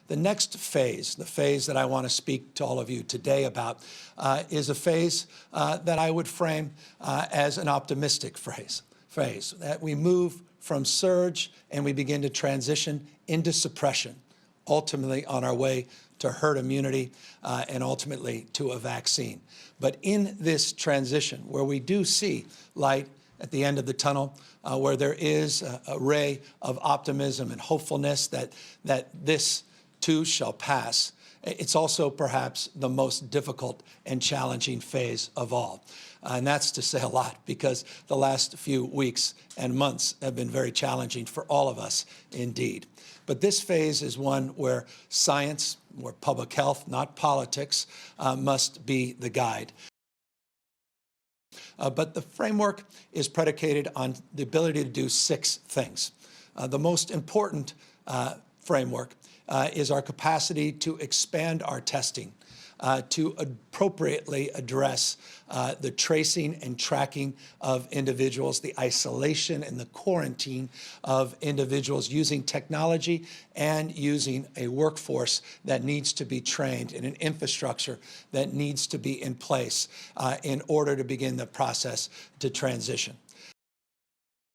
The next phase, the phase that I want to speak to all of you today about, is a phase that I would frame as an optimistic phase, that we move from surge and we begin to transition into suppression, ultimately on our way to herd immunity and ultimately to a vaccine. But in this transition, where we do see light at the end of the tunnel, where there is a ray of optimism and hopefulness that this too shall pass, it's also perhaps the most difficult and challenging phase of all. And that's to say a lot, because the last few weeks and months have been very challenging for all of us indeed. But this phase is one where science, where public health, not politics, must be the guide. But the framework is predicated on the ability to do 6 things. The most important framework is our capacity to expand our testing, to appropriately address the tracing and tracking of individuals, the isolation and the quarantine of individuals, using technology and using a workforce that needs to be trained and an infrastructure that needs to be in place in order to begin the process to transition.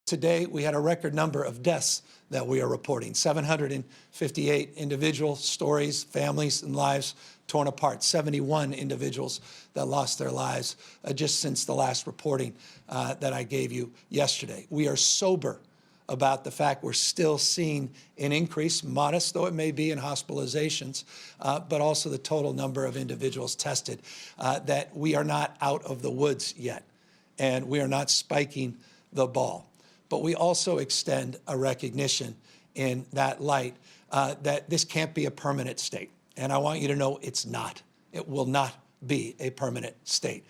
Today, we had a record number of deaths that we are reporting, 758 individual stories, families, and lives torn apart, 71 individuals that lost their lives just since the last reporting that I gave you yesterday. We are sober about the fact we're still seeing an increase, modest though it may be, in hospitalizations, but also the total number of individuals tested, that we are not out of the woods yet, and we are not spiking the ball. But we also extend a recognition in that light that this can't be a permanent state. And I want you to know it's not. It will not be a permanent state.